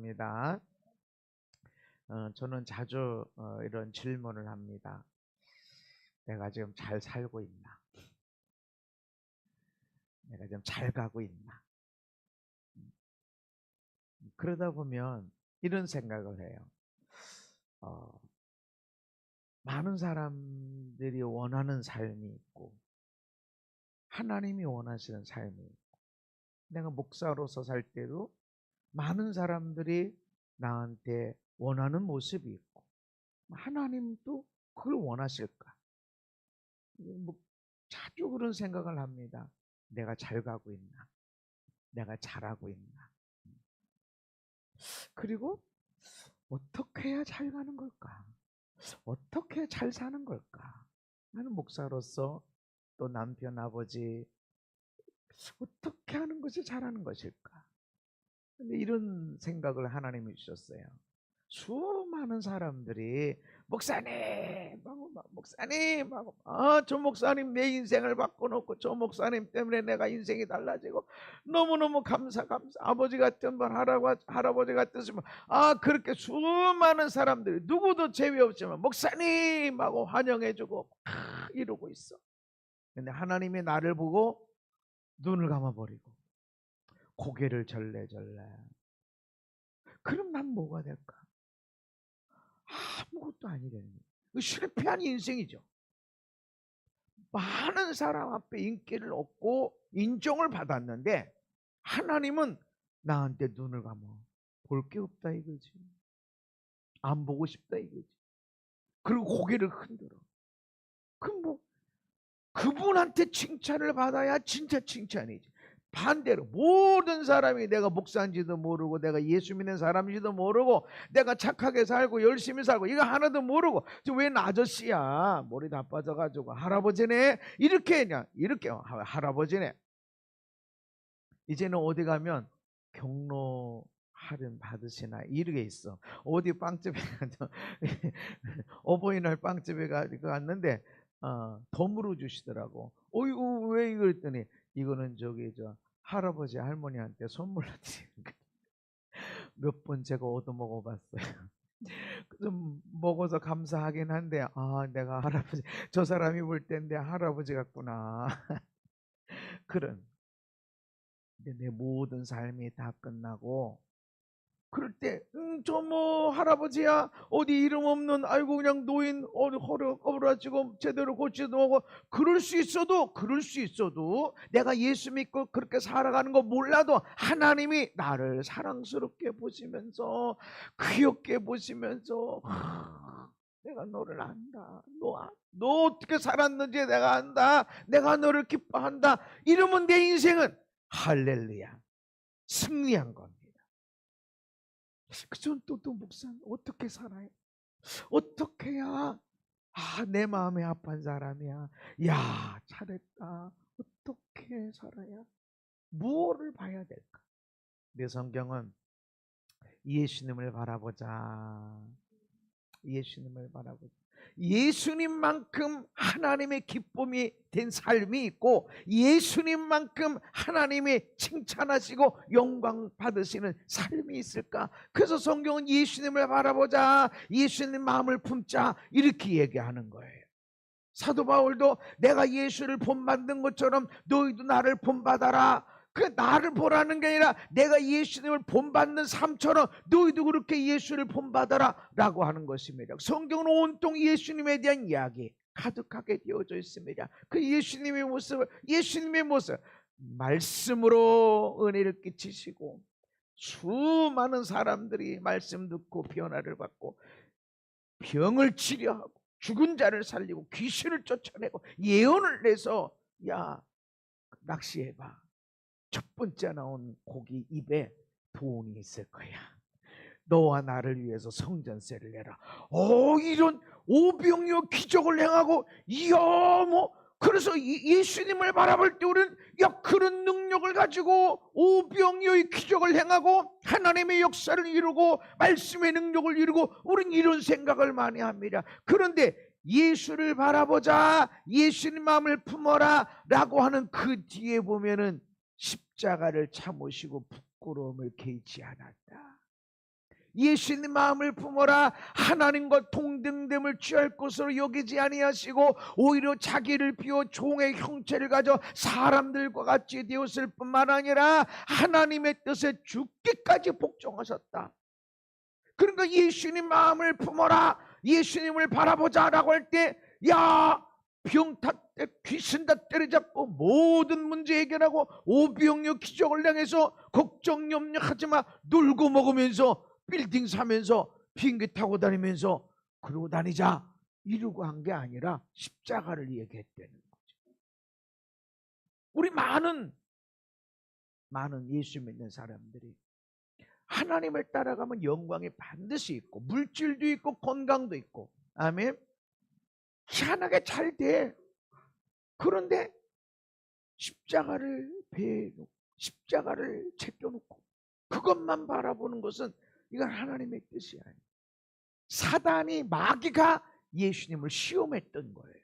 반갑습니다. 저는 자주 이런 질문을 합니다. 내가 지금 잘 살고 있나? 내가 지금 잘 가고 있나? 그러다 보면 이런 생각을 해요. 어, 많은 사람들이 원하는 삶이 있고 하나님이 원하시는 삶이 있고, 내가 목사로서 살 때도 많은 사람들이 나한테 원하는 모습이 있고, 하나님도 그걸 원하실까? 뭐 자주 그런 생각을 합니다. 내가 잘 가고 있나? 내가 잘하고 있나? 그리고 어떻게 해야 잘 가는 걸까? 어떻게 잘 사는 걸까? 나는 목사로서, 또 남편, 아버지, 어떻게 하는 것이 잘하는 것일까? 근데 이런 생각을 하나님이 주셨어요. 수많은 사람들이 목사님 하고 목사님 하고, 저 목사님 내 인생을 바꿔놓고 저 목사님 때문에 내가 인생이 달라지고 너무너무 감사 아버지 같은 분, 할아버지 같으시면, 그렇게 수많은 사람들이 누구도 제외 없지만 목사님 하고 환영해주고 이러고 있어. 근데 하나님이 나를 보고 눈을 감아버리고 고개를 절레절레. 그럼 난 뭐가 될까? 아무것도 아니라는 거예요. 실패한 인생이죠. 많은 사람 앞에 인기를 얻고 인정을 받았는데 하나님은 나한테 눈을 감아 볼 게 없다 이거지. 안 보고 싶다 이거지. 그리고 고개를 흔들어. 그럼 뭐 그분한테 칭찬을 받아야 진짜 칭찬이지. 반대로 모든 사람이 내가 목사인지도 모르고 내가 예수 믿는 사람인지도 모르고 내가 착하게 살고 열심히 살고 이거 하나도 모르고 웬 아저씨야, 머리 다 빠져가지고 할아버지네 이렇게 그냥 이렇게 할아버지네. 이제는 어디 가면 경로 할인 받으시나 이렇게 있어. 어디 빵집에 가서 어버이날 빵집에 갔는데 덤으로 주시더라고. 어이구 왜 이거 했더니 이거는 저기 할아버지 할머니한테 선물로 드리는 거. 몇 번 제가 얻어 먹어봤어요. 좀 먹어서 감사하긴 한데 내가 할아버지, 저 사람이 볼 땐 내 할아버지 같구나. 그런. 근데 내 모든 삶이 다 끝나고 그럴 때 저 뭐 할아버지야 어디 이름 없는 아이고 그냥 노인 허리 꺼부러지고 제대로 고치도 못하고 그럴 수 있어도 내가 예수 믿고 그렇게 살아가는 거 몰라도 하나님이 나를 사랑스럽게 보시면서 귀엽게 보시면서 내가 너를 안다. 너 어떻게 살았는지 내가 안다. 내가 너를 기뻐한다. 이러면 내 인생은 할렐루야 승리한 겁니다. 그전 또 목사님 어떻게 살아요? 어떻게 해야 내 마음에 아픈 사람이야. 야 잘했다. 어떻게 살아야? 무엇을 봐야 될까? 내 성경은 예수님을 바라보자. 예수님을 바라보자. 예수님만큼 하나님의 기쁨이 된 삶이 있고 예수님만큼 하나님이 칭찬하시고 영광 받으시는 삶이 있을까? 그래서 성경은 예수님을 바라보자, 예수님 마음을 품자 이렇게 얘기하는 거예요. 사도 바울도 내가 예수를 본받는 것처럼 너희도 나를 본받아라. 그 나를 보라는 게 아니라 내가 예수님을 본받는 삶처럼 너희도 그렇게 예수를 본받아라 라고 하는 것입니다. 성경은 온통 예수님에 대한 이야기 가득하게 되어져 있습니다. 그 예수님의 모습 말씀으로 은혜를 끼치시고 수많은 사람들이 말씀 듣고 변화를 받고 병을 치료하고 죽은 자를 살리고 귀신을 쫓아내고 예언을 내서 야 낚시해봐. 첫 번째 나온 고기 입에 돈이 있을 거야. 너와 나를 위해서 성전세를 내라. 이런 오병이어 기적을 행하고 그래서 예수님을 바라볼 때 우리는 그런 능력을 가지고 오병이어의 기적을 행하고 하나님의 역사를 이루고 말씀의 능력을 이루고 우리는 이런 생각을 많이 합니다. 그런데 예수를 바라보자, 예수님 마음을 품어라 라고 하는 그 뒤에 보면은 십자가를 참으시고 부끄러움을 개의치 않았다. 예수님 마음을 품어라. 하나님과 동등됨을 취할 것으로 여기지 아니하시고 오히려 자기를 비워 종의 형체를 가져 사람들과 같이 되었을 뿐만 아니라 하나님의 뜻에 죽기까지 복종하셨다. 그러니까 예수님 마음을 품어라, 예수님을 바라보자 라고 할 때, 야, 병 다 귀신 다 때려잡고 모든 문제 해결하고 오병이어 기적을 당해서 걱정 염려하지마, 놀고 먹으면서 빌딩 사면서 비행기 타고 다니면서 그러고 다니자 이러고 한 게 아니라 십자가를 얘기했다는 거죠. 우리 많은 예수 믿는 사람들이 하나님을 따라가면 영광이 반드시 있고 물질도 있고 건강도 있고, 아멘, 희한하게 잘 돼. 그런데 십자가를 배에 놓고 십자가를 제껴놓고 그것만 바라보는 것은 이건 하나님의 뜻이 아니에요. 사단이, 마귀가 예수님을 시험했던 거예요.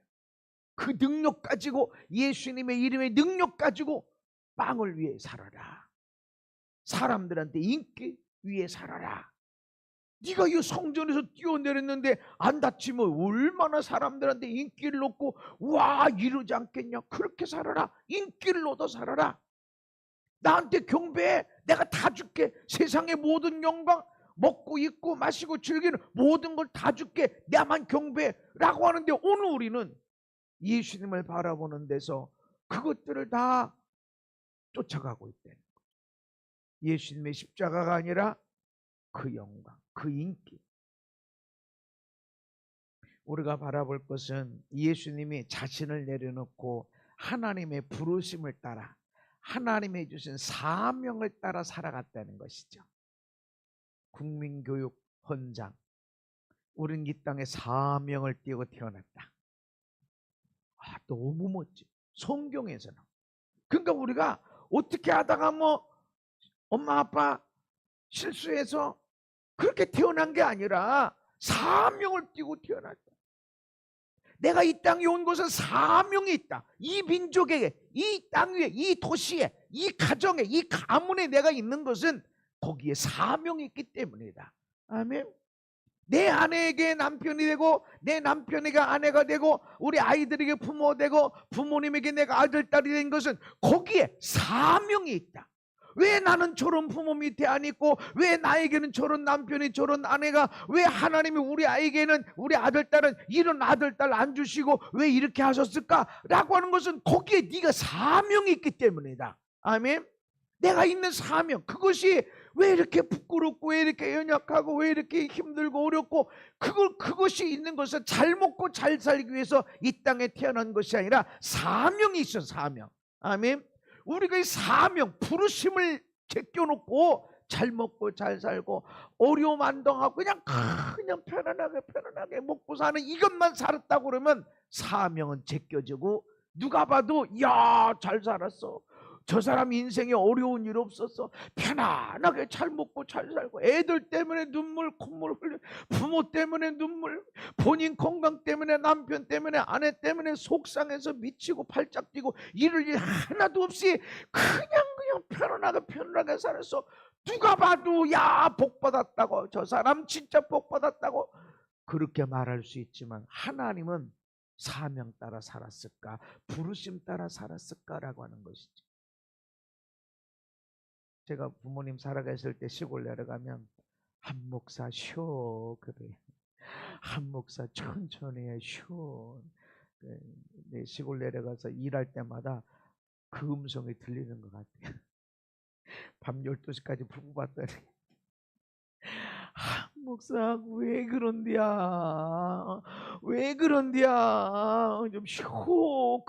그 능력 가지고, 예수님의 이름의 능력 가지고 빵을 위해 살아라, 사람들한테 인기 위해 살아라. 네가 이 성전에서 뛰어내렸는데 안 다치면 얼마나 사람들한테 인기를 얻고 와 이러지 않겠냐. 그렇게 살아라. 인기를 얻어 살아라. 나한테 경배해. 내가 다 줄게. 세상의 모든 영광, 먹고 입고 마시고 즐기는 모든 걸 다 줄게. 나만 경배해 라고 하는데, 오늘 우리는 예수님을 바라보는 데서 그것들을 다 쫓아가고 있다는 거예요. 예수님의 십자가가 아니라 그 영광, 그 인기. 우리가 바라볼 것은 예수님이 자신을 내려놓고 하나님의 부르심을 따라, 하나님의 주신 사명을 따라 살아갔다는 것이죠. 국민교육 헌장, 우린 이 땅에 사명을 띠고 태어났다. 너무 멋지. 성경에서는. 그러니까 우리가 어떻게 하다가 뭐 엄마 아빠 실수해서 그렇게 태어난 게 아니라 사명을 띠고 태어났다. 내가 이 땅에 온 것은 사명이 있다. 이 민족에게, 이 땅 위에, 이 도시에, 이 가정에, 이 가문에 내가 있는 것은 거기에 사명이 있기 때문이다. 아멘. 내 아내에게 남편이 되고, 내 남편에게 아내가 되고, 우리 아이들에게 부모 되고, 부모님에게 내가 아들, 딸이 된 것은 거기에 사명이 있다. 왜 나는 저런 부모 밑에 안 있고, 왜 나에게는 저런 남편이, 저런 아내가, 왜 하나님이 우리 아이에게는, 우리 아들, 딸은 이런 아들, 딸 안 주시고 왜 이렇게 하셨을까? 라고 하는 것은 거기에 네가 사명이 있기 때문이다. 아멘. 내가 있는 사명, 그것이 왜 이렇게 부끄럽고, 왜 이렇게 연약하고, 왜 이렇게 힘들고 어렵고, 그것이 있는 것은 잘 먹고 잘 살기 위해서 이 땅에 태어난 것이 아니라 사명이 있어. 사명. 아멘. 우리가 이 사명, 부르심을 제껴놓고 잘 먹고 잘 살고 어려움 안 당하고 그냥 편안하게 먹고 사는 이것만 살았다고 그러면 사명은 제껴지고, 누가 봐도 야, 잘 살았어, 저 사람 인생에 어려운 일 없었어, 편안하게 잘 먹고 잘 살고, 애들 때문에 눈물 콧물 흘려, 부모 때문에 눈물, 본인 건강 때문에, 남편 때문에, 아내 때문에 속상해서 미치고 팔짝 뛰고 이럴 일 하나도 없이 그냥 편안하게 살았어. 누가 봐도 야, 복 받았다고, 저 사람 진짜 복 받았다고 그렇게 말할 수 있지만, 하나님은 사명 따라 살았을까, 부르심 따라 살았을까라고 하는 것이죠. 제가 부모님 살아계실 때 시골 내려가면 한 목사 쉬어 그래. 한 목사 천천히 해, 쉬어. 내 시골 내려가서 일할 때마다 그 음성이 들리는 것 같아요. 밤 12시까지 부부 봤더니 한 목사 왜 그런디야, 왜 그런디야, 좀 쉬어.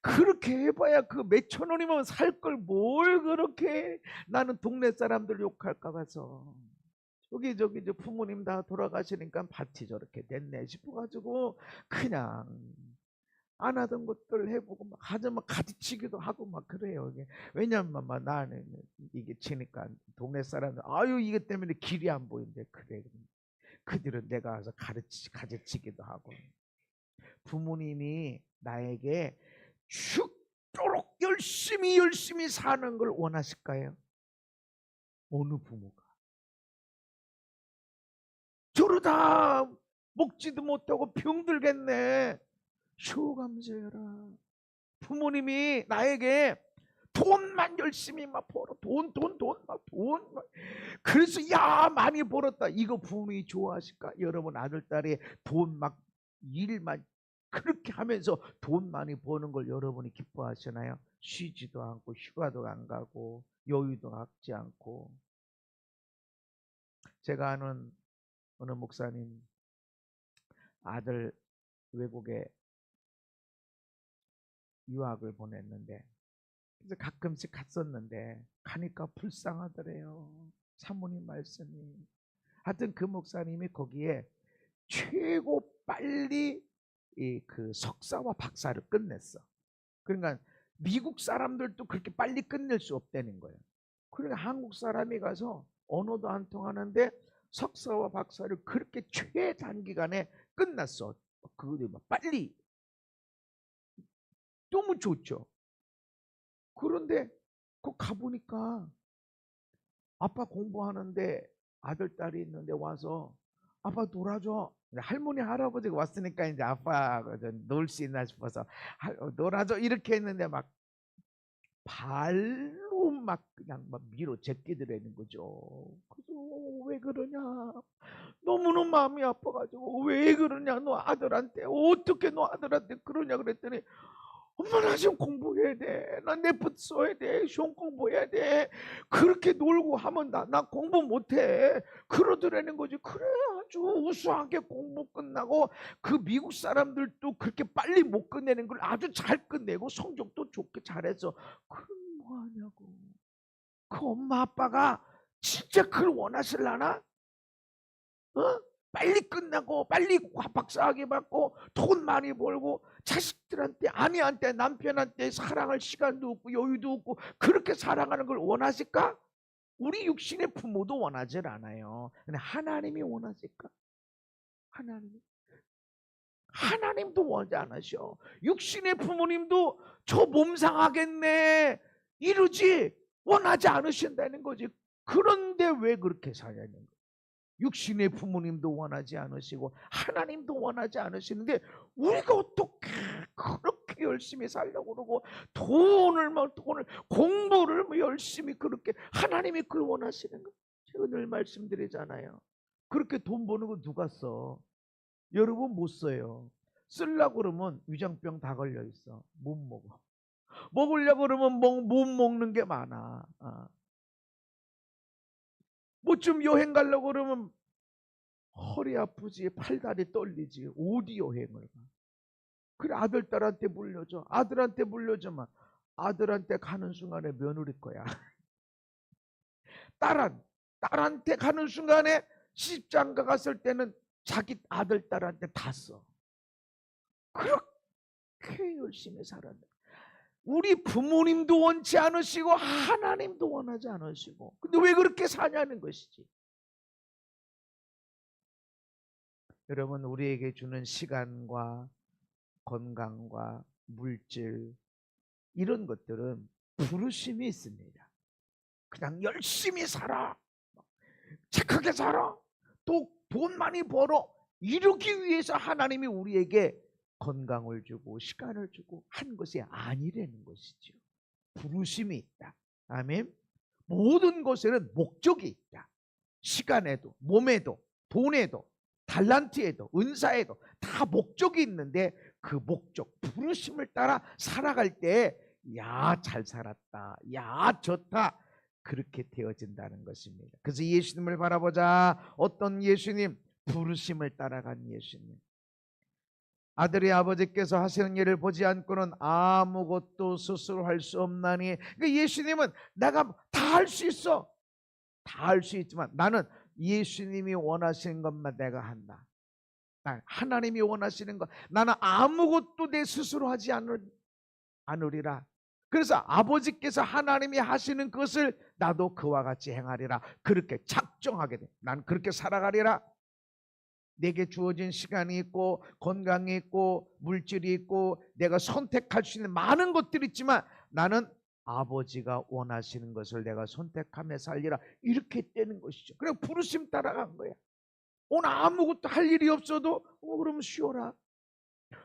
그렇게 해봐야 그 몇천 원이면 살 걸 뭘 그렇게. 나는 동네 사람들 욕할까 봐서 저기 이제 부모님 다 돌아가시니까 밭이 저렇게 됐네 싶어가지고 그냥 안 하던 것들 해보고 막 하자면 가지치기도 하고 막 그래요. 왜냐면 막 나는 이게 치니까 동네 사람들 아유 이게 때문에 길이 안 보인대. 그래. 그들은 내가 와서 가지치기도 하고. 부모님이 나에게 죽도록 열심히 사는 걸 원하실까요? 어느 부모가? 그러다 먹지도 못하고 병들겠네. 휴 감사해라. 부모님이 나에게 돈만 열심히 막 벌어. 돈. 그래서 야 많이 벌었다. 이거 부모님이 좋아하실까? 여러분 아들 딸이 돈 막 일만 그렇게 하면서 돈 많이 버는 걸 여러분이 기뻐하시나요? 쉬지도 않고 휴가도 안 가고 여유도 갖지 않고. 제가 아는 어느 목사님 아들 외국에 유학을 보냈는데 그래서 가끔씩 갔었는데 가니까 불쌍하더래요. 사모님 말씀이. 하여튼 그 목사님이 거기에 최고 빨리 그 석사와 박사를 끝냈어. 그러니까 미국 사람들도 그렇게 빨리 끝낼 수 없다는 거예요. 그러니까 한국 사람이 가서 언어도 안 통하는데 석사와 박사를 그렇게 최단기간에 끝났어. 그거 빨리. 너무 좋죠. 그런데 그 가보니까 아빠 공부하는데 아들 딸이 있는데 와서 아빠 놀아줘. 할머니 할아버지가 왔으니까 이제 아빠 놀 수 있나 싶어서 놀아줘 이렇게 했는데 막 발로 막 그냥 막 밀어 제끼더라는 거죠. 그래서 왜 그러냐? 너무너무 마음이 아파가지고 왜 그러냐? 너 아들한테 어떻게 너 아들한테 그러냐 그랬더니 엄마 나 지금 공부해야 돼. 나 내붓 써야 돼. 시험 공부해야 돼. 그렇게 놀고 하면 나 공부 못해. 그러더라는 거지. 그래 아주 우수하게 공부 끝나고 그 미국 사람들도 그렇게 빨리 못 끝내는 걸 아주 잘 끝내고 성적도 좋게 잘해서 그럼 뭐하냐고. 그 엄마 아빠가 진짜 그걸 원하실라나? 어? 빨리 끝나고 빨리 박사학위 받고 돈 많이 벌고 자식들한테 아내한테 남편한테 사랑할 시간도 없고 여유도 없고 그렇게 사랑하는 걸 원하실까? 우리 육신의 부모도 원하질 않아요. 근데 하나님이 원하실까? 하나님도 원하지 않으셔. 육신의 부모님도 저 몸 상하겠네 이러지 원하지 않으신다는 거지. 그런데 왜 그렇게 사냐는 거야. 육신의 부모님도 원하지 않으시고 하나님도 원하지 않으시는데 우리가 어떻게 그렇게 열심히 살려고 그러고 돈을 공부를 열심히 그렇게 하나님이 그걸 원하시는 거. 제가 늘 말씀드리잖아요. 그렇게 돈 버는 거 누가 써? 여러분 못 써요. 쓰려고 그러면 위장병 다 걸려 있어. 못 먹어. 먹으려고 그러면 못 먹는 게 많아. 뭐 좀 여행 가려고 그러면 허리 아프지 팔다리 떨리지 어디 여행을 가. 그래 아들 딸한테 물려줘. 아들한테 물려주면 아들한테 가는 순간에 며느리 거야. 딸한테 가는 순간에 시집장가 갔을 때는 자기 아들 딸한테 다 써. 그렇게 열심히 살았는데 우리 부모님도 원치 않으시고 하나님도 원하지 않으시고 근데 왜 그렇게 사냐는 것이지. 여러분 우리에게 주는 시간과 건강과 물질 이런 것들은 부르심이 있습니다. 그냥 열심히 살아 착하게 살아 또 돈 많이 벌어 이러기 위해서 하나님이 우리에게 건강을 주고 시간을 주고 한 것이 아니라는 것이죠. 부르심이 있다. 아멘. 모든 것에는 목적이 있다. 시간에도 몸에도 돈에도 달란트에도 은사에도 다 목적이 있는데 그 목적 부르심을 따라 살아갈 때 야 잘 살았다 야 좋다 그렇게 되어진다는 것입니다. 그래서 예수님을 바라보자. 어떤 예수님? 부르심을 따라간 예수님. 아들의 아버지께서 하시는 일을 보지 않고는 아무것도 스스로 할 수 없나니. 그러니까 예수님은 내가 다 할 수 있어. 다 할 수 있지만 나는 예수님이 원하시는 것만 내가 한다. 하나님이 원하시는 것 나는 아무것도 내 스스로 하지 않으리라. 그래서 아버지께서 하나님이 하시는 것을 나도 그와 같이 행하리라. 그렇게 작정하게 돼. 난 그렇게 살아가리라. 내게 주어진 시간이 있고 건강이 있고 물질이 있고 내가 선택할 수 있는 많은 것들이 있지만 나는 아버지가 원하시는 것을 내가 선택하며 살리라. 이렇게 되는 것이죠. 그래 부르심 따라간 거야. 오늘 아무것도 할 일이 없어도 그럼 쉬어라.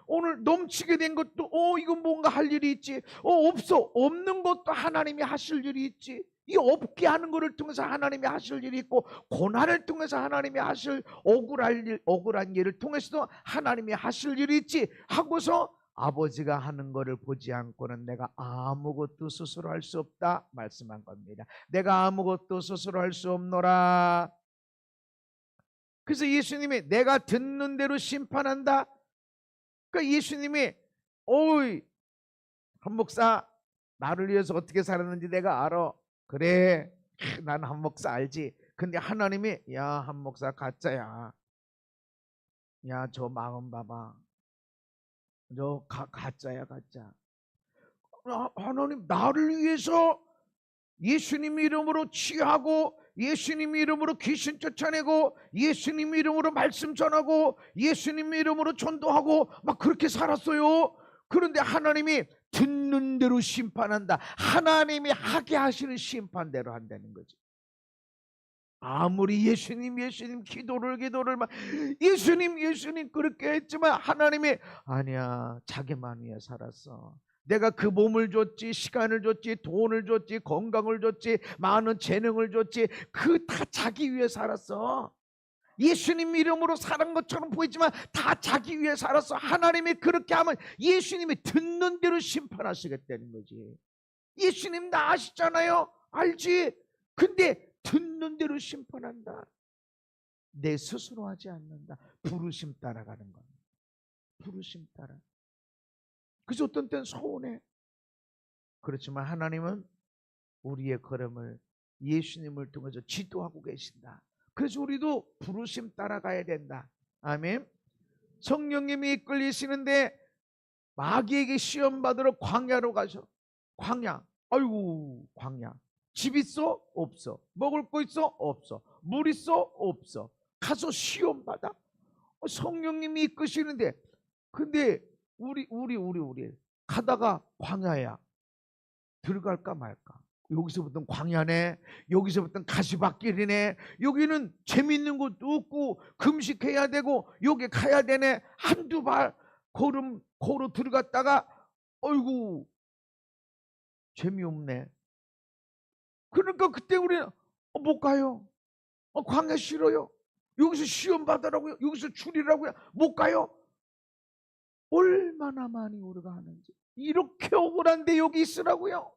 오늘 넘치게 된 것도 이거 뭔가 할 일이 있지. 없어. 없는 것도 하나님이 하실 일이 있지. 이 없게 하는 것을 통해서 하나님이 하실 일이 있고, 고난을 통해서 하나님이 하실 억울한 일을 통해서도 하나님이 하실 일이 있지 하고서 아버지가 하는 것을 보지 않고는 내가 아무것도 스스로 할 수 없다 말씀한 겁니다. 내가 아무것도 스스로 할 수 없노라. 그래서 예수님이 내가 듣는 대로 심판한다. 그러니까 예수님이 어이 한 목사 나를 위해서 어떻게 살았는지 내가 알아. 그래 난 한 목사 알지. 근데 하나님이 야 한 목사 가짜야. 야 저 마음 봐봐. 저 가짜야 가짜. 하나님 나를 위해서 예수님 이름으로 치유하고 예수님 이름으로 귀신 쫓아내고 예수님 이름으로 말씀 전하고 예수님 이름으로 전도하고 막 그렇게 살았어요. 그런데 하나님이 듣는 대로 심판한다. 하나님이 하게 하시는 심판대로 한다는 거지. 아무리 예수님 기도를 막 예수님 그렇게 했지만 하나님이 아니야 자기만 위해 살았어. 내가 그 몸을 줬지, 시간을 줬지, 돈을 줬지, 건강을 줬지, 많은 재능을 줬지. 그 다 자기 위해 살았어. 예수님 이름으로 살은 것처럼 보이지만 다 자기 위해 살았어. 하나님이 그렇게 하면 예수님이 듣는 대로 심판하시겠다는 거지. 예수님 다 아시잖아요. 알지? 근데 듣는 대로 심판한다. 내 스스로 하지 않는다. 부르심 따라가는 겁니다. 부르심 따라. 그래서 어떤 때는 서운해. 그렇지만 하나님은 우리의 걸음을 예수님을 통해서 지도하고 계신다. 그래서 우리도 부르심 따라가야 된다. 아멘. 성령님이 이끌리시는데 마귀에게 시험 받으러 광야로 가셔. 광야. 아이고 광야. 집 있어? 없어. 먹을 거 있어? 없어. 물 있어? 없어. 가서 시험 받아. 성령님이 이끄시는데 근데 우리 가다가 광야야. 들어갈까 말까. 여기서부터 광야네. 여기서부터 가시밭길이네. 여기는 재밌는 것도 없고 금식해야 되고 여기 가야 되네. 한두 발 걸어 들어갔다가 어이구 재미없네. 그러니까 그때 우리는 못 가요. 광야 싫어요. 여기서 시험 받으라고요. 여기서 줄이라고요. 못 가요. 얼마나 많이 우리가 하는지. 이렇게 억울한데 여기 있으라고요.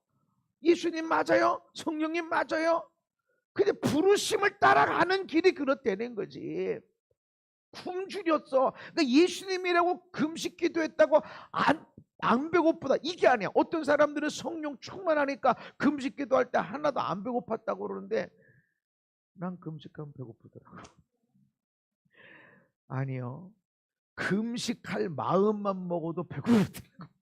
예수님 맞아요. 성령님 맞아요. 근데 부르심을 따라가는 길이 그렇다는 거지. 굶주렸어. 그러니까 예수님이라고 금식 기도했다고 안 배고프다 이게 아니야. 어떤 사람들은 성령 충만하니까 금식 기도할 때 하나도 안 배고팠다고 그러는데 난 금식하면 배고프더라고. 아니요. 금식할 마음만 먹어도 배고프더라고.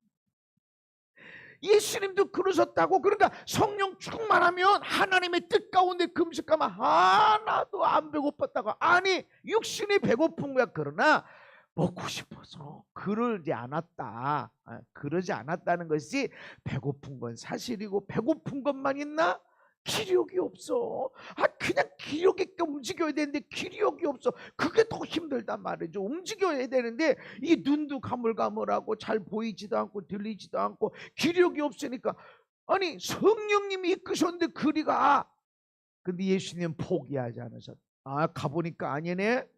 예수님도 그러셨다고. 그러니까 성령 충만하면 하나님의 뜻 가운데 금식하면 하나도 안 배고팠다고. 아니 육신이 배고픈 거야. 그러나 먹고 싶어서 그러지 않았다. 그러지 않았다는 것이 배고픈 건 사실이고 배고픈 것만 있나? 기력이 없어. 그냥 기력 있게 움직여야 되는데 기력이 없어. 그게 더 힘들단 말이죠. 움직여야 되는데 이 눈도 가물가물하고 잘 보이지도 않고 들리지도 않고 기력이 없으니까 아니 성령님이 이끄셨는데 그리가 근데 예수님 포기하지 않으셨다. 가보니까 아니네.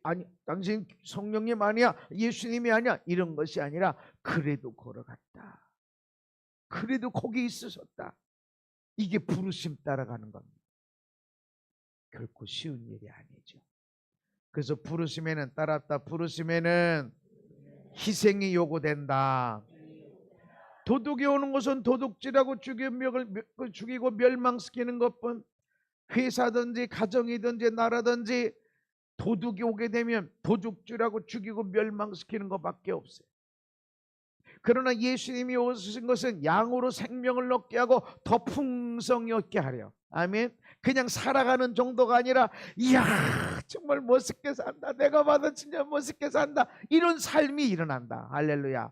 아니 당신 성령님 아니야. 예수님이 아니야. 이런 것이 아니라 그래도 걸어갔다. 그래도 거기 있으셨다. 이게 부르심 따라가는 겁니다. 결코 쉬운 일이 아니죠. 그래서 부르심에는 따랐다. 부르심에는 희생이 요구된다. 도둑이 오는 것은 도둑질하고 죽이고 멸망시키는 것뿐. 회사든지 가정이든지 나라든지 도둑이 오게 되면 도둑질하고 죽이고 멸망시키는 것밖에 없어요. 그러나 예수님이 오신 것은 양으로 생명을 얻게 하고 더 풍성히 얻게 하려. 아멘. 그냥 살아가는 정도가 아니라 이야 정말 멋있게 산다. 내가 봐도 진짜 멋있게 산다. 이런 삶이 일어난다. 할렐루야.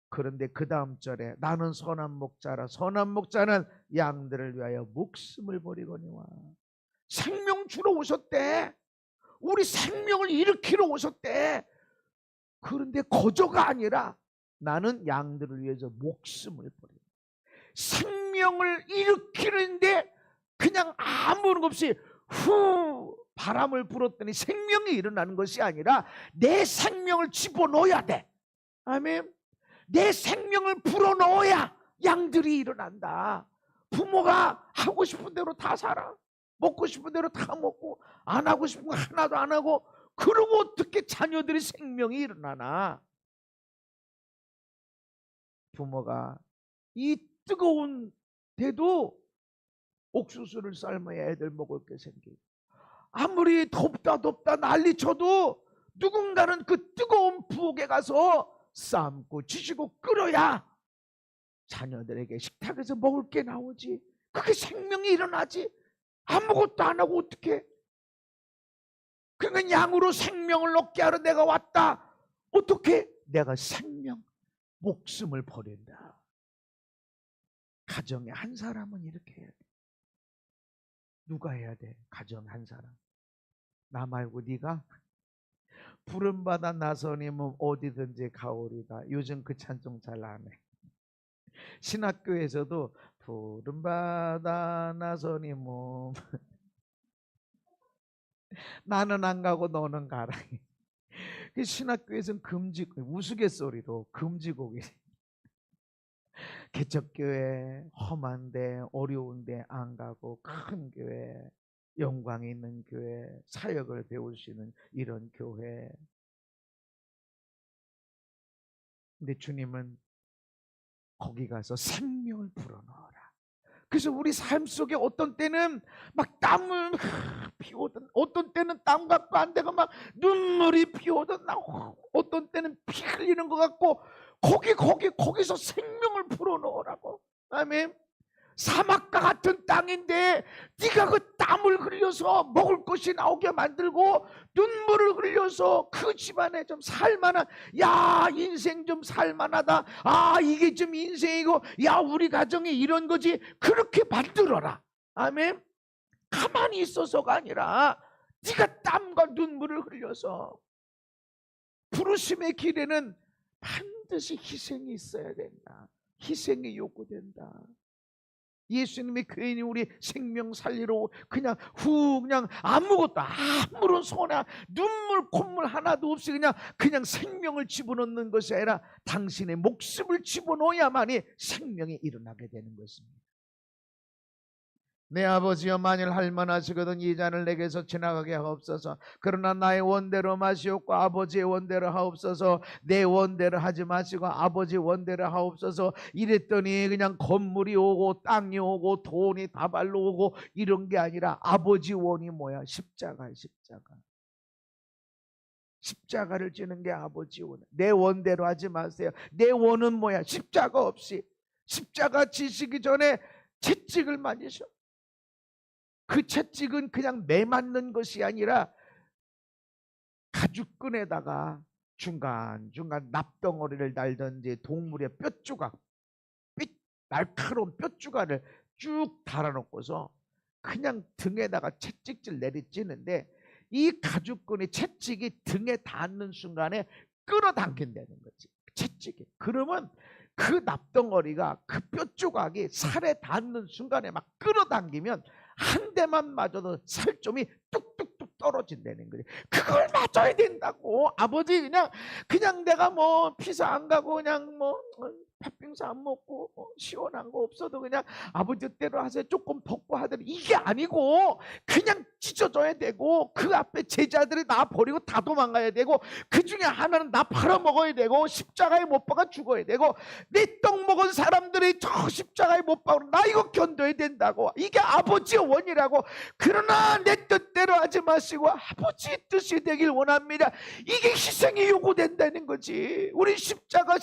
그런데 그 다음 절에 나는 선한 목자라. 선한 목자는 양들을 위하여 목숨을 버리거니와. 생명 주러 오셨대. 우리 생명을 일으키러 오셨대. 그런데 거저가 아니라 나는 양들을 위해서 목숨을 버린다. 생명을 일으키는데 그냥 아무런 없이 후 바람을 불었더니 생명이 일어나는 것이 아니라 내 생명을 집어넣어야 돼. 아멘. 내 생명을 불어넣어야 양들이 일어난다. 부모가 하고 싶은 대로 다 살아. 먹고 싶은 대로 다 먹고 안 하고 싶은 거 하나도 안 하고 그러고 어떻게 자녀들이 생명이 일어나나. 부모가 이 뜨거운 데도 옥수수를 삶아야 애들 먹을 게 생기고 아무리 덥다 난리쳐도 누군가는 그 뜨거운 부엌에 가서 삶고 지지고 끓여야 자녀들에게 식탁에서 먹을 게 나오지. 그게 생명이 일어나지. 아무것도 안 하고 어떻게? 그러니까 양으로 생명을 얻게 하러 내가 왔다. 어떻게? 내가 생명, 목숨을 버린다. 가정에 한 사람은 이렇게 해야 돼. 누가 해야 돼? 가정 한 사람. 나 말고 네가 부름받아 나서님은 어디든지 가오리다. 요즘 그 찬송 잘 안 해. 신학교에서도 부름받아 나서님은 나는 안 가고 너는 가라. 그 신학교에서는 금지, 우스갯소리로 금지곡이. 개척교회 험한데 어려운데 안 가고 큰 교회, 영광이 있는 교회, 사역을 배울 수 있는 이런 교회. 근데 주님은 거기 가서 생명을 불어넣어라. 그래서 우리 삶 속에 어떤 때는 막 땀을 피우든, 어떤 때는 땀 갖고 안 되고 막 눈물이 피우든, 어떤 때는 피 흘리는 것 같고 거기서 생명을 불어넣으라고. 아멘. 사막과 같은 땅인데 네가 그 땀을 흘려서 먹을 것이 나오게 만들고 눈물을 흘려서 그 집안에 좀 살만한, 야 인생 좀 살만하다, 아 이게 좀 인생이고, 야 우리 가정이 이런 거지, 그렇게 만들어라. 아멘. 가만히 있어서가 아니라 네가 땀과 눈물을 흘려서. 부르심의 길에는 반드시 희생이 있어야 된다. 희생이 요구된다. 예수님이 괜히 우리 생명 살리러 그냥 아무것도, 아무런 손에 눈물 콧물 하나도 없이 그냥 생명을 집어넣는 것이 아니라 당신의 목숨을 집어넣어야만이 생명이 일어나게 되는 것입니다. 내 아버지여, 만일 할만하시거든 이 잔을 내게서 지나가게 하옵소서. 그러나 나의 원대로 마시옵고 아버지의 원대로 하옵소서. 내 원대로 하지 마시고 아버지 원대로 하옵소서. 이랬더니 그냥 건물이 오고 땅이 오고 돈이 다발로 오고 이런 게 아니라 아버지 원이 뭐야? 십자가. 십자가를 지는 게 아버지 원. 내 원대로 하지 마세요. 내 원은 뭐야? 십자가 없이. 십자가 지시기 전에 채찍을 맞으셔. 그 채찍은 그냥 매맞는 것이 아니라 가죽끈에다가 중간중간 납덩어리를 달던지 동물의 뼈조각, 날카로운 뼈조각을 쭉 달아놓고서 그냥 등에다가 채찍질 내리찌는데, 이 가죽끈이 채찍이 등에 닿는 순간에 끌어당긴다는 거지. 채찍이. 그러면 그 납덩어리가, 그 뼈조각이 살에 닿는 순간에 막 끌어당기면 한 대만 맞아도 살점이 뚝뚝뚝 떨어진다는 거지. 그걸 맞아야 된다고. 아버지 그냥 내가 뭐 피자 안 가고 그냥 뭐 팥빙수 안 먹고 시원한 거 없어도 그냥 아버지 뜻대로 하세요. 조금 벗고 하더니 이게 아니고 그냥 찢어져야 되고, 그 앞에 제자들이 나 버리고 다 도망가야 되고, 그 중에 하나는 나 팔아먹어야 되고, 십자가에 못 박아 죽어야 되고, 내 떡 먹은 사람들이 저 십자가에 못 박아 나 이거 견뎌야 된다고. 이게 아버지의 원이라고. 그러나 내 뜻대로 하지 마시고 아버지의 뜻이 되길 원합니다. 이게 희생이 요구된다는 거지. 우리 십자가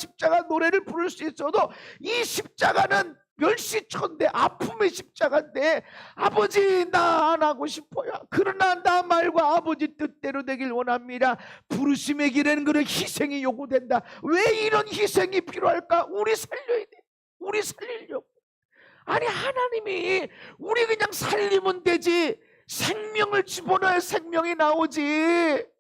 노래를 부를 수 있어도 이 십자가는 멸시천대 아픔의 십자가인데, 아버지 나 안 하고 싶어요. 그러나 나 말고 아버지 뜻대로 되길 원합니다. 부르심의 길에는 그런 희생이 요구된다. 왜 이런 희생이 필요할까? 우리 살려야 돼. 우리 살리려고. 아니 하나님이 우리 그냥 살리면 되지, 생명을 집어넣어야 생명이 나오지.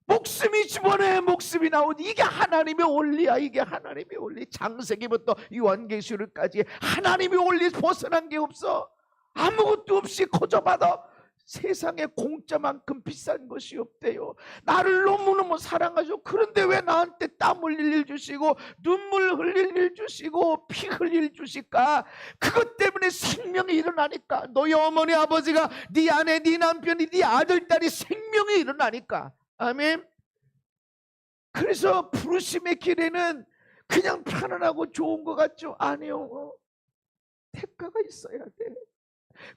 목숨이 집어넣어야 목숨이 나오지. 이게 하나님의 원리야. 이게 하나님의 원리. 창세기부터 요한계시록까지 하나님의 원리 벗어난 게 없어. 아무것도 없이 거저받아 세상에 공짜만큼 비싼 것이 없대요. 나를 너무너무 사랑하죠. 그런데 왜 나한테 땀 흘릴 일 주시고 눈물 흘릴 일 주시고 피 흘릴 일 주실까? 그것 때문에 생명이 일어나니까. 너희 어머니 아버지가 네 아내 네 남편이 네 아들 딸이 생명이 일어나니까. 아멘. 그래서 부르심의 길에는 그냥 편안하고 좋은 것 같죠? 아니요. 대가가 있어야 돼.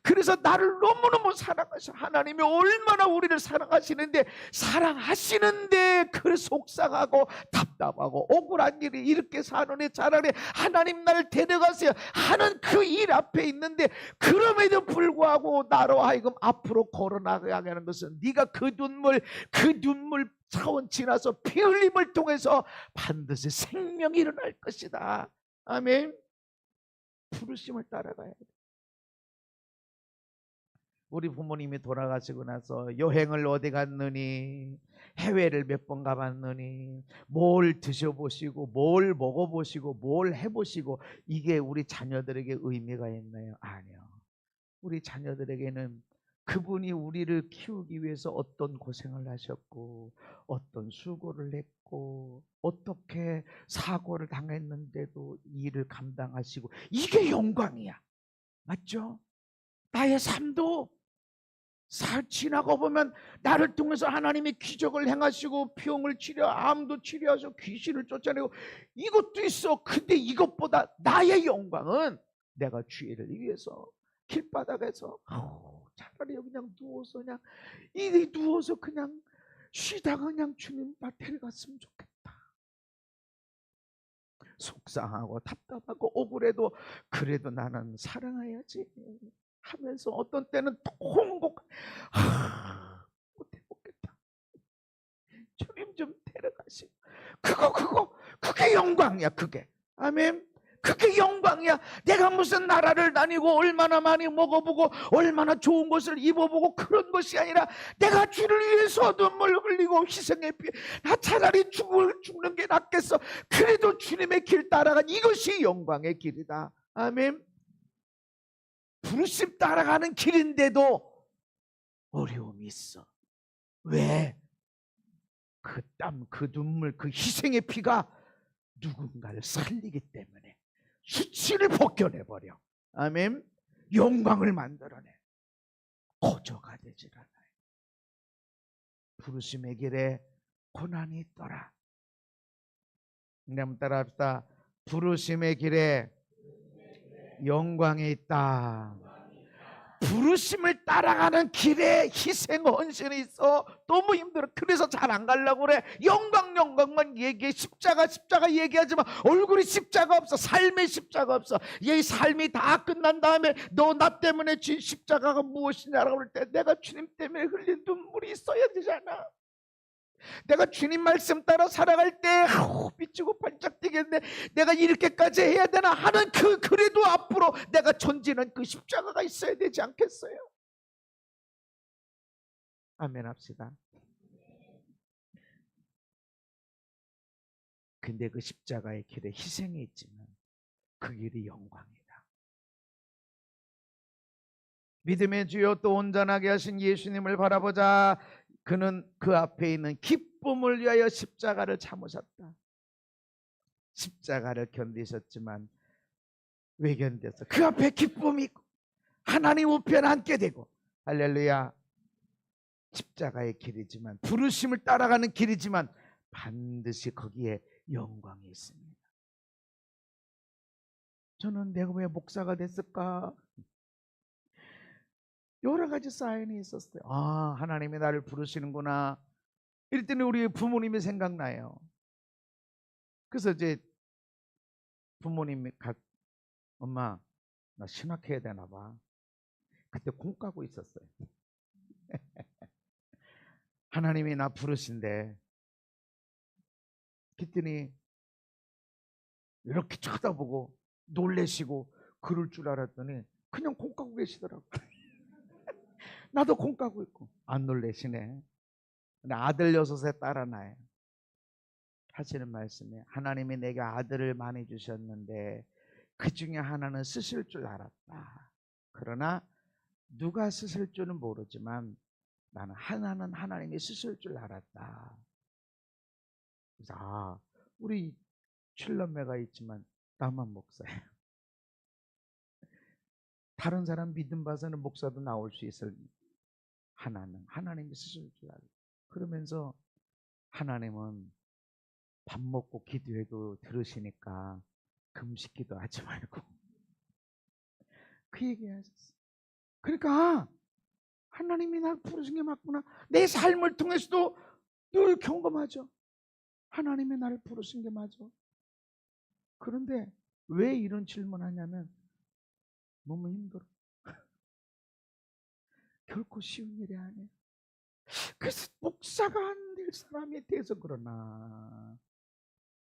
그래서 나를 너무너무 사랑하셔. 하나님이 얼마나 우리를 사랑하시는데, 사랑하시는데 그 속상하고 답답하고 억울한 일이 이렇게 사느니 차라리 하나님 나를 데려가세요 하는 그 일 앞에 있는데, 그럼에도 불구하고 나로 하여금 앞으로 걸어나가게 하는 것은 네가 그 눈물 차원 지나서 피 흘림을 통해서 반드시 생명이 일어날 것이다. 아멘. 부르심을 따라가야 돼. 우리 부모님이 돌아가시고 나서 여행을 어디 갔느니, 해외를 몇 번 가봤느니, 뭘 드셔보시고 뭘 먹어보시고 뭘 해보시고, 이게 우리 자녀들에게 의미가 있나요? 아니요. 우리 자녀들에게는 그분이 우리를 키우기 위해서 어떤 고생을 하셨고, 어떤 수고를 했고, 어떻게 사고를 당했는데도 이 일을 감당하시고, 이게 영광이야. 맞죠? 나의 삶도 지나고 보면 나를 통해서 하나님이 기적을 행하시고 병을 치료, 암도 치료하시고 귀신을 쫓아내고 이것도 있어. 근데 이것보다 나의 영광은 내가 주의를 위해서 길바닥에서 차라리 그냥 누워서 그냥 누워서 그냥 쉬다가 그냥 주님 밭에 갔으면 좋겠다. 속상하고 답답하고 억울해도 그래도 나는 사랑해야지 하면서 어떤 때는 통곡, 못해먹겠다. 주님 좀 데려가시고. 그게 영광이야. 그게. 아멘. 그게 영광이야. 내가 무슨 나라를 다니고 얼마나 많이 먹어보고 얼마나 좋은 것을 입어보고 그런 것이 아니라, 내가 주를 위해서 눈물 흘리고 희생의 피, 나 차라리 죽는 게 낫겠어. 그래도 주님의 길 따라간 이것이 영광의 길이다. 아멘. 부르심 따라가는 길인데도 어려움이 있어. 왜? 그 땀, 그 눈물, 그 희생의 피가 누군가를 살리기 때문에 수치를 벗겨내버려. 아멘. 영광을 만들어내. 거저가 되질 않아요. 부르심의 길에 고난이 있더라. 그냥 따라합시다. 부르심의 길에 영광이 있다. 부르심을 따라가는 길에 희생 헌신이 있어. 너무 힘들어. 그래서 잘 안 가려고 그래. 영광만 얘기해. 십자가 얘기하지만 얼굴이 십자가 없어. 삶의 십자가 없어. 이 삶이 다 끝난 다음에 너 나 때문에 진 십자가가 무엇이냐라고 할 때, 내가 주님 때문에 흘린 눈물이 있어야 되잖아. 내가 주님 말씀 따라 살아갈 때 미치고 반짝 뛰겠네, 내가 이렇게까지 해야 되나 하는 그래도 앞으로 내가 전지는 그 십자가가 있어야 되지 않겠어요? 아멘 합시다. 근데 그 십자가의 길에 희생이 있지만 그 길이 영광이다. 믿음의 주여 또 온전하게 하신 예수님을 바라보자. 그는 그 앞에 있는 기쁨을 위하여 십자가를 참으셨다. 십자가를 견디셨지만 왜 견뎠어? 그 앞에 기쁨이 있고 하나님 우편 함께 되고. 할렐루야. 십자가의 길이지만, 부르심을 따라가는 길이지만 반드시 거기에 영광이 있습니다. 저는 내가 왜 목사가 됐을까? 여러 가지 사인이 있었어요. 하나님이 나를 부르시는구나. 이럴 때는 우리 부모님이 생각나요. 그래서 이제 부모님이 엄마 나 신학해야 되나 봐. 그때 공 까고 있었어요. 하나님이 나 부르신대. 그랬더니 이렇게 쳐다보고 놀래시고 그럴 줄 알았더니 그냥 공 까고 계시더라고요. 나도 콩 까고 있고. 안 놀래시네. 근데 아들 6에 딸 하나예요. 하시는 말씀이 하나님이 내게 아들을 많이 주셨는데 그 중에 하나는 쓰실 줄 알았다. 그러나 누가 쓰실 줄은 모르지만 나는 하나는 하나님이 쓰실 줄 알았다. 그래서 우리 7남매가 있지만 나만 목사예요. 다른 사람 믿음 봐서는 목사도 나올 수 있을 하나는 하나님이 쓰실 줄 알았다. 그러면서 하나님은 밥 먹고 기도해도 들으시니까 금식 기도하지 말고 그 얘기 하셨어요. 그러니까 하나님이 날 부르신 게 맞구나. 내 삶을 통해서도 늘 경험하죠. 하나님이 나를 부르신 게 맞아. 그런데 왜 이런 질문하냐면 너무 힘들어. 결코 쉬운 일이 아니에요. 그래서 목사가 안 될 사람이 돼서 그러나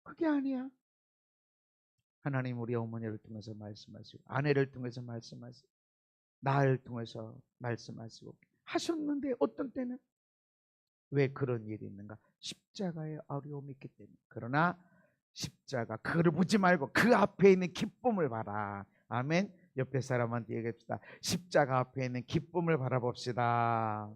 그게 아니야. 하나님 우리 어머니를 통해서 말씀하시고 아내를 통해서 말씀하시고 나를 통해서 말씀하시고 하셨는데 어떤 때는 왜 그런 일이 있는가? 십자가의 어려움이 있기 때문에. 그러나 십자가 그거를 보지 말고 그 앞에 있는 기쁨을 봐라. 아멘. 옆에 사람한테 얘기합시다. 십자가 앞에 있는 기쁨을 바라봅시다.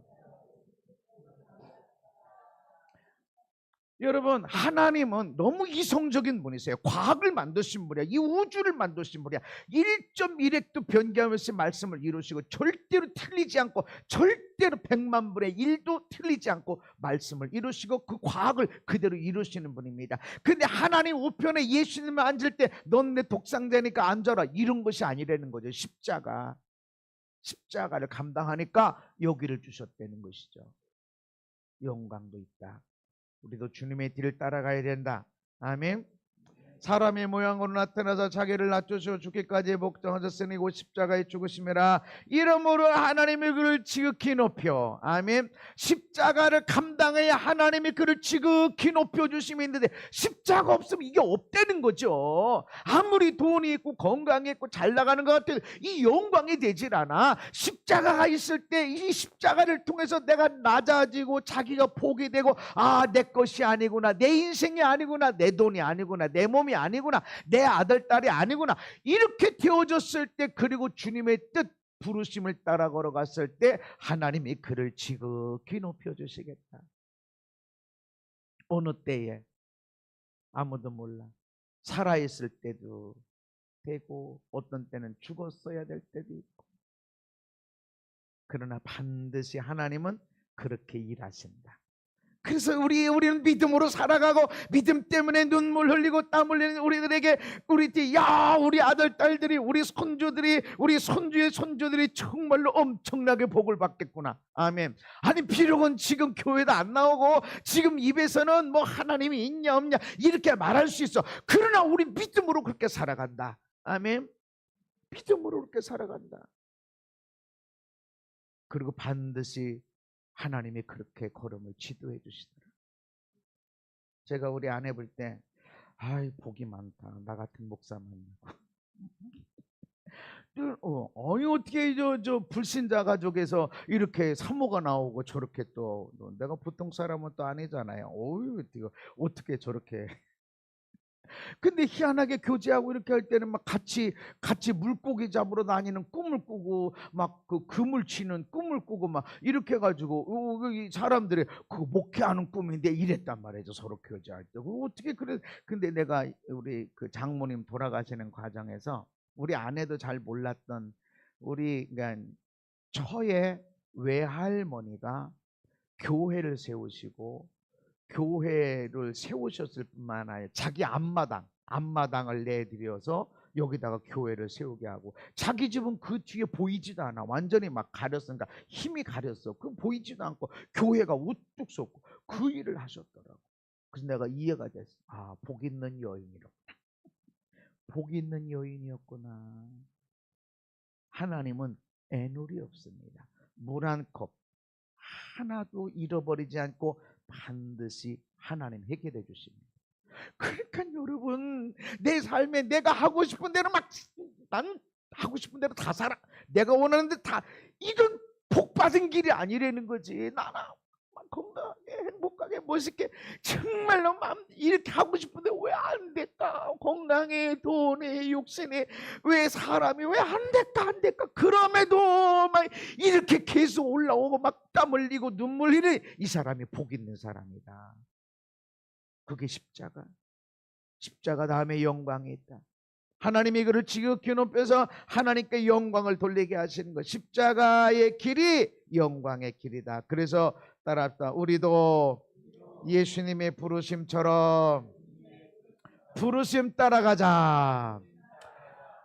여러분 하나님은 너무 이성적인 분이세요. 과학을 만드신 분이야. 이 우주를 만드신 분이야. 1.1핵도 변경하면서 말씀을 이루시고 절대로 틀리지 않고 절대로 100만 분의 1도 틀리지 않고 말씀을 이루시고 그 과학을 그대로 이루시는 분입니다. 근데 하나님 우편에 예수님을 앉을 때 넌 내 독상자니까 앉아라 이런 것이 아니라는 거죠. 십자가를 감당하니까 여기를 주셨다는 것이죠. 영광도 있다. 우리도 주님의 뒤를 따라가야 된다. 아멘. 사람의 모양으로 나타나서 자기를 낮추시고 죽기까지 복종하셨으니 곧 십자가에 죽으심이라. 이러므로 하나님이 그를 지극히 높여. 아멘. 십자가를 감당해야 하나님이 그를 지극히 높여주심이 있는데 십자가 없으면 이게 없다는 거죠. 아무리 돈이 있고 건강이 있고 잘 나가는 것 같아도 이 영광이 되질 않아. 십자가가 있을 때 이 십자가를 통해서 내가 낮아지고 자기가 포기되고 내 것이 아니구나, 내 인생이 아니구나, 내 돈이 아니구나, 내 몸이 아니구나, 내 아들 딸이 아니구나 이렇게 되어졌을 때 그리고 주님의 뜻 부르심을 따라 걸어갔을 때 하나님이 그를 지극히 높여주시겠다. 어느 때에 아무도 몰라. 살아있을 때도 되고 어떤 때는 죽었어야 될 때도 있고 그러나 반드시 하나님은 그렇게 일하신다. 그래서 우리는 믿음으로 살아가고 믿음 때문에 눈물 흘리고 땀 흘리는 우리들에게 우리 아들 딸들이 우리 손주들이 우리 손주의 손주들이 정말로 엄청나게 복을 받겠구나. 아멘. 아니 비록은 지금 교회도 안 나오고 지금 입에서는 뭐 하나님이 있냐 없냐 이렇게 말할 수 있어. 그러나 우리 믿음으로 그렇게 살아간다. 아멘. 믿음으로 그렇게 살아간다. 그리고 반드시 하나님이 그렇게 걸음을 지도해 주시더라. 제가 우리 아내 볼 때 복이 많다. 나 같은 목사 만나고. 아니 어떻게 저 불신자 가족에서 이렇게 사모가 나오고 저렇게 또 내가 보통 사람은 또 아니잖아요. 어떻게 저렇게 근데 희한하게 교제하고 이렇게 할 때는 막 같이 물고기 잡으러 다니는 꿈을 꾸고 막 그 그물 치는 꿈을 꾸고 막 이렇게 해가지고 사람들이 그 목회하는 꿈인데 이랬단 말이죠. 서로 교제할 때. 어떻게 그래? 근데 내가 우리 그 장모님 돌아가시는 과정에서 우리 아내도 잘 몰랐던 우리 그러니까 처의 외할머니가 교회를 세우시고 교회를 세우셨을 뿐만 아니라 자기 앞마당을 내드려서 여기다가 교회를 세우게 하고 자기 집은 그 뒤에 보이지도 않아. 완전히 막 가렸으니까 힘이 가렸어. 그 보이지도 않고 교회가 우뚝 섰고 그 일을 하셨더라고. 그래서 내가 이해가 됐어. 복 있는 여인이라고. 복 있는 여인이었구나. 하나님은 애놀이 없습니다. 물 한 컵 하나도 잃어버리지 않고 반드시 하나님 해결해 주십니다. 그러니까 여러분 내 삶에 내가 하고 싶은 대로 난 하고 싶은 대로 다 살아. 내가 원하는 데 다 이런 복 받은 길이 아니라는 거지. 나는 막 건강하게 행복하게 멋있게 정말로 마음 이렇게 하고 싶은데 왜 안 될까? 건강에 돈에 욕심에 왜 사람이 왜 안 될까 안 될까? 그럼에도 막 이렇게 계속 올라오고 막 땀 흘리고 눈물 흘리는 이 사람이 복 있는 사람이다. 그게 십자가. 십자가 다음에 영광이 있다. 하나님이 그를 지극히 높여서 하나님께 영광을 돌리게 하시는 것. 십자가의 길이 영광의 길이다. 그래서 따랐다. 우리도 예수님의 부르심처럼 부르심 따라가자.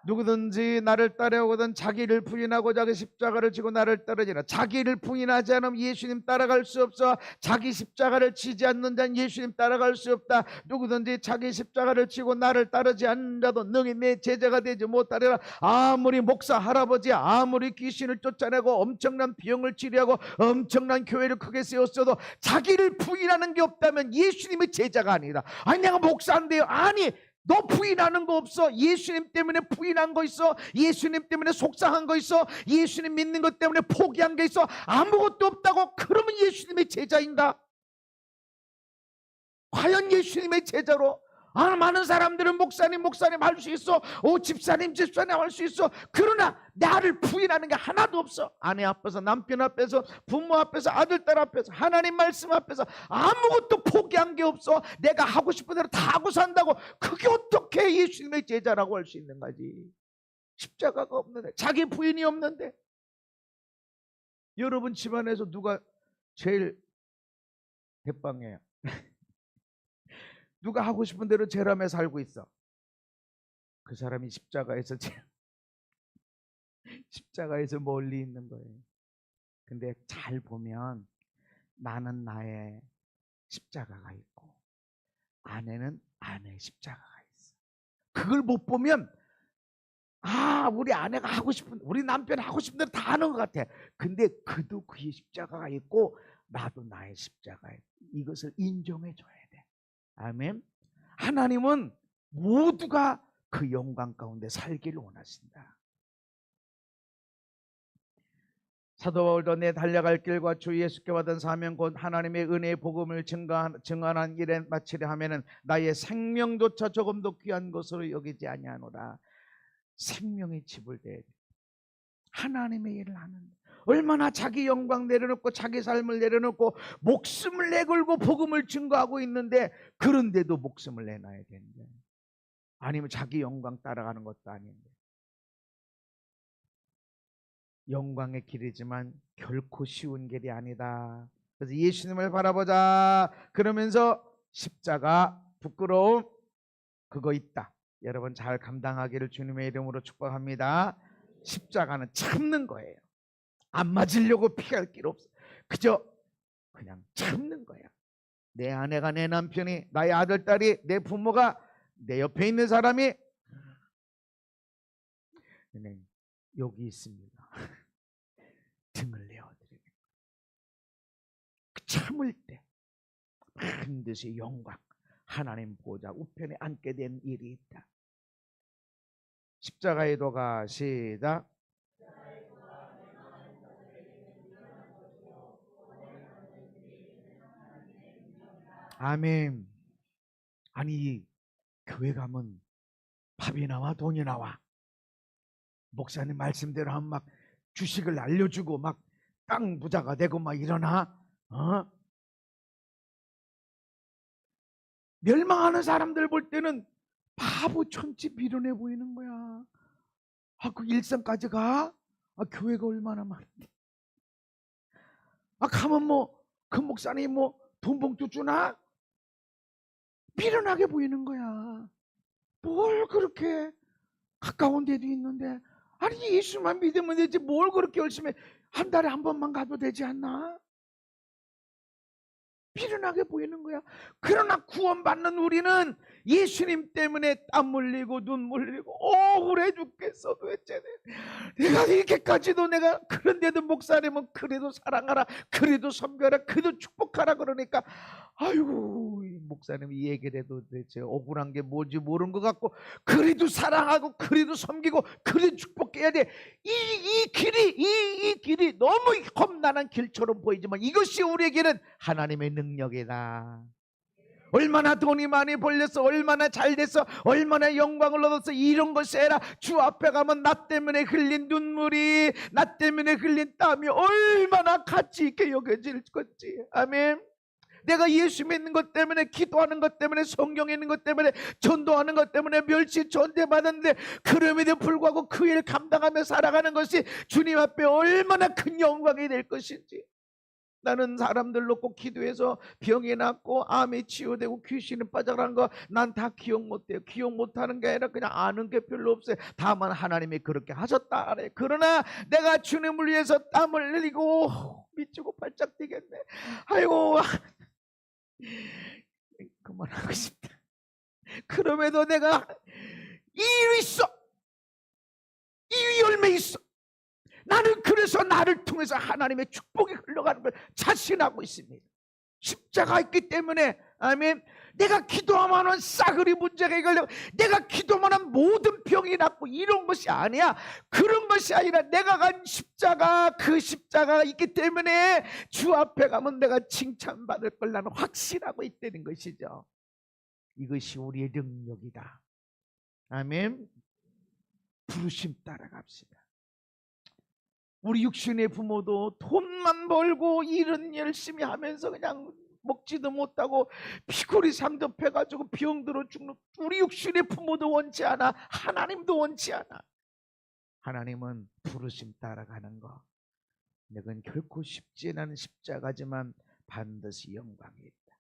누구든지 나를 따라오거든 자기를 부인하고 자기 십자가를 지고 나를 따르지라. 자기를 부인하지 않으면 예수님 따라갈 수 없어. 자기 십자가를 지지 않는 자는 예수님 따라갈 수 없다. 누구든지 자기 십자가를 지고 나를 따르지 않는 자도 능히 내 제자가 되지 못하리라. 아무리 목사 할아버지 아무리 귀신을 쫓아내고 엄청난 병을 치료하고 엄청난 교회를 크게 세웠어도 자기를 부인하는 게 없다면 예수님의 제자가 아니다. 아니 내가 목사인데요. 아니 너 부인하는 거 없어? 예수님 때문에 부인한 거 있어? 예수님 때문에 속상한 거 있어? 예수님 믿는 것 때문에 포기한 게 있어? 아무것도 없다고? 그러면 예수님의 제자인가? 과연 예수님의 제자로? 많은 사람들은 목사님 할 수 있어. 집사님 할 수 있어. 그러나 나를 부인하는 게 하나도 없어. 아내 앞에서 남편 앞에서 부모 앞에서 아들 딸 앞에서 하나님 말씀 앞에서 아무것도 포기한 게 없어. 내가 하고 싶은 대로 다 하고 산다고. 그게 어떻게 예수님의 제자라고 할 수 있는 거지? 십자가가 없는데, 자기 부인이 없는데. 여러분 집안에서 누가 제일 대빵이에요? 누가 하고 싶은 대로 제람에 살고 있어? 그 사람이 십자가에서 멀리 있는 거예요. 근데 잘 보면 나는 나의 십자가가 있고 아내는 아내의 십자가가 있어. 그걸 못 보면 우리 아내가 하고 싶은, 우리 남편이 하고 싶은 대로 다 하는 것 같아. 근데 그도 그의 십자가가 있고 나도 나의 십자가가 있고, 이것을 인정해 줘야 돼. 아멘. 하나님은 모두가 그 영광 가운데 살기를 원하신다. 사도 바울도 내 달려갈 길과 주 예수께 받은 사명 곧 하나님의 은혜의 복음을 증언한 일에 마치려 하면은 나의 생명조차 조금도 귀한 것으로 여기지 아니하노라. 생명의 집을 대야 돼. 하나님의 일을 하는, 얼마나 자기 영광 내려놓고 자기 삶을 내려놓고 목숨을 내걸고 복음을 증거하고 있는데, 그런데도 목숨을 내놔야 되는데, 아니면 자기 영광 따라가는 것도 아닌데. 영광의 길이지만 결코 쉬운 길이 아니다. 그래서 예수님을 바라보자. 그러면서 십자가, 부끄러움 그거 있다. 여러분 잘 감당하기를 주님의 이름으로 축복합니다. 십자가는 참는 거예요. 안 맞으려고 피할 길 없어. 그냥 참는 거야. 내 아내가, 내 남편이, 나의 아들, 딸이, 내 부모가, 내 옆에 있는 사람이 여기 있습니다. 등을 내어드리는 거야. 참을 때 반드시 영광, 하나님 보좌 우편에 앉게 된 일이 있다. 십자가의 도가 시작. 아멘. 아니 교회 가면 밥이 나와 돈이 나와. 목사님 말씀대로 하면 막 주식을 알려주고 막 땅 부자가 되고 막 이러나? 멸망하는 사람들 볼 때는 바보 천치 미련해 보이는 거야. 그 일산까지 가? 교회가 얼마나 많은데. 가면 그 목사님 돈 봉투 주나? 미련하게 보이는 거야. 뭘 그렇게 가까운 데도 있는데, 아니 예수만 믿으면 되지 뭘 그렇게 열심히 한 달에 한 번만 가도 되지 않나? 미련하게 보이는 거야. 그러나 구원받는 우리는 예수님 때문에 땀 흘리고 눈물 흘리고 억울해 죽겠어. 도대체 내가 이렇게까지도, 내가 그런데도 목사님은 그래도 사랑하라, 그래도 섬겨라, 그래도 축복하라 그러니까 아이고, 이 목사님이 이 얘기를 해도 대체 억울한 게 뭔지 모르는 것 같고, 그래도 사랑하고 그래도 섬기고 그래도 축복해야 돼. 이 길이 너무 험난한 길처럼 보이지만 이것이 우리에게는 하나님의 능력이다. 얼마나 돈이 많이 벌려서, 얼마나 잘 돼서, 얼마나 영광을 얻어서 이런 것이 아니라 주 앞에 가면 나 때문에 흘린 눈물이, 나 때문에 흘린 땀이 얼마나 가치 있게 여겨질 건지. 아멘. 내가 예수 믿는 것 때문에, 기도하는 것 때문에, 성경에 있는 것 때문에, 전도하는 것 때문에 멸시 전대받았는데 그럼에도 불구하고 그 일 감당하며 살아가는 것이 주님 앞에 얼마나 큰 영광이 될 것인지. 나는 사람들로 꼭 기도해서 병이 낫고 암이 치유되고 귀신이 빠져나가는 거 난 다 기억 못해요. 기억 못하는 게 아니라 그냥 아는 게 별로 없어요. 다만 하나님이 그렇게 하셨다 그래. 그러나 내가 주님을 위해서 땀을 흘리고 미치고 발작 뛰겠네. 아이고, 그만하고 싶다. 그럼에도 내가 이유 있어, 이유 열매 있어. 나는 그래서 나를 통해서 하나님의 축복이 흘러가는 걸 자신하고 있습니다. 십자가 있기 때문에. 아멘. 내가 기도하면 싸그리 문제가 해결되고, 내가 기도하면 모든 병이 낫고 이런 것이 아니야. 그런 것이 아니라 내가 간 십자가, 그 십자가가 있기 때문에 주 앞에 가면 내가 칭찬받을 걸 나는 확신하고 있다는 것이죠. 이것이 우리의 능력이다. 아멘. 부르심 따라갑시다. 우리 육신의 부모도 돈만 벌고 일은 열심히 하면서 그냥 먹지도 못하고 피골이 삼접해가지고 병들어 죽는 우리 육신의 부모도 원치 않아. 하나님도 원치 않아. 하나님은 부르심 따라가는 거. 내건 결코 쉽지 않은 십자가지만 반드시 영광이 있다.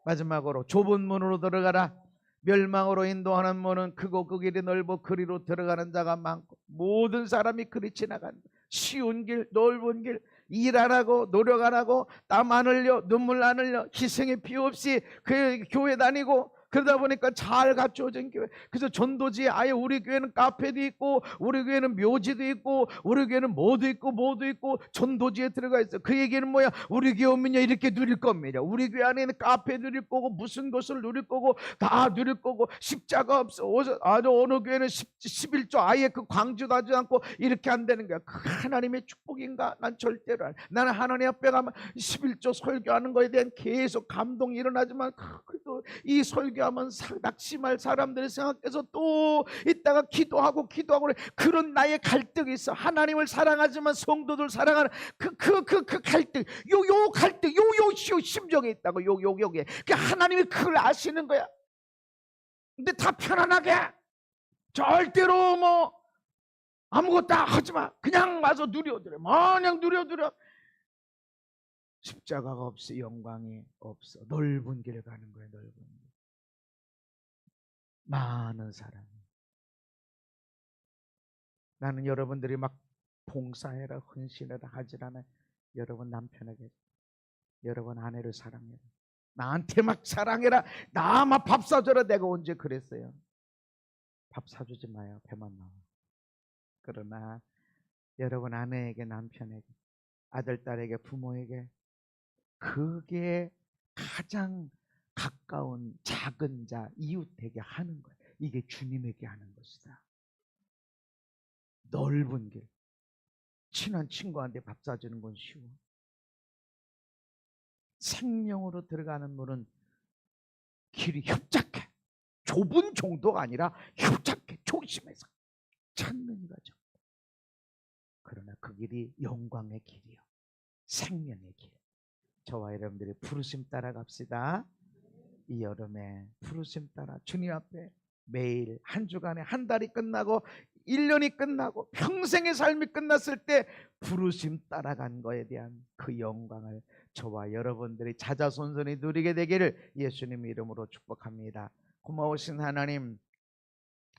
마지막으로 좁은 문으로 들어가라. 멸망으로 인도하는 문은 크고 그 길이 넓어 그리로 들어가는 자가 많고 모든 사람이 그리 지나간다. 쉬운 길, 넓은 길, 일 안 하고 노력 안 하고 땀 안 흘려 눈물 안 흘려 희생의 피 없이 그 교회 다니고 그러다 보니까 잘 갖춰진 교회. 그래서 전도지에 아예 우리 교회는 카페도 있고 우리 교회는 묘지도 있고 우리 교회는 뭐도 있고 전도지에 들어가 있어. 그 얘기는 뭐야? 우리 교회 오면요 이렇게 누릴 겁니다. 우리 교회 안에는 카페 누릴 거고 무슨 것을 누릴 거고 다 누릴 거고 십자가 없어. 아주 어느 교회는 11조 아예 그 광주도 하지 않고 이렇게 한다는 거야. 그 하나님의 축복인가? 난 절대로 안. 나는 하나님 앞에 가면 11조 설교하는 거에 대한 계속 감동이 일어나지만 그래도 이 설교 하면 낙심할 사람들을 생각해서 또 이따가 기도하고 그래. 그런 나의 갈등이 있어. 하나님을 사랑하지만 성도들 사랑하는 그 갈등, 요 갈등, 요 심정이 있다고. 요게 하나님이 그걸 아시는 거야. 근데 다 편안하게 절대로 뭐 아무것도 하지 마. 그냥 와서 누려드려. 마냥 누려드려. 십자가가 없어 영광이 없어. 넓은 길을 가는 거야. 넓은 길. 많은 사람. 나는 여러분들이 막 봉사해라 헌신해라 하질 않아요. 여러분 남편에게, 여러분 아내를 사랑해라. 나한테 막 사랑해라. 나 막 밥 사줘라. 내가 언제 그랬어요? 밥 사주지 마요. 배만 나와. 그러나 여러분 아내에게, 남편에게, 아들, 딸에게, 부모에게 그게 가장 가까운 작은 자, 이웃에게 하는 거예요. 이게 주님에게 하는 것이다. 넓은 길. 친한 친구한테 밥 사주는 건 쉬워. 생명으로 들어가는 문은 길이 협착해. 좁은 정도가 아니라 협착해. 조심해서 찾는 이가 적다. 그러나 그 길이 영광의 길이요, 생명의 길. 저와 여러분들이 부르심 따라 갑시다. 이 여름에 부르심 따라 주님 앞에 매일 한 주간에 한 달이 끝나고 1년이 끝나고 평생의 삶이 끝났을 때 부르심 따라간 거에 대한 그 영광을 저와 여러분들이 자자손손히 누리게 되기를 예수님 이름으로 축복합니다. 고마우신 하나님,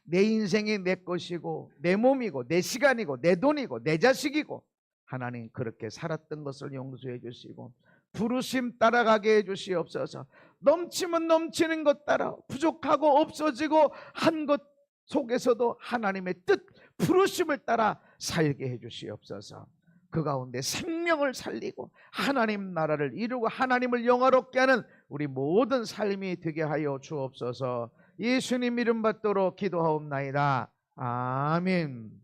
내 인생이 내 것이고 내 몸이고 내 시간이고 내 돈이고 내 자식이고 하나님 그렇게 살았던 것을 용서해 주시고 부르심 따라가게 해 주시옵소서. 넘치면 넘치는 것 따라 부족하고 없어지고 한 것 속에서도 하나님의 뜻, 부르심을 따라 살게 해 주시옵소서. 그 가운데 생명을 살리고 하나님 나라를 이루고 하나님을 영화롭게 하는 우리 모든 삶이 되게 하여 주옵소서. 예수님 이름 받도록 기도하옵나이다. 아멘.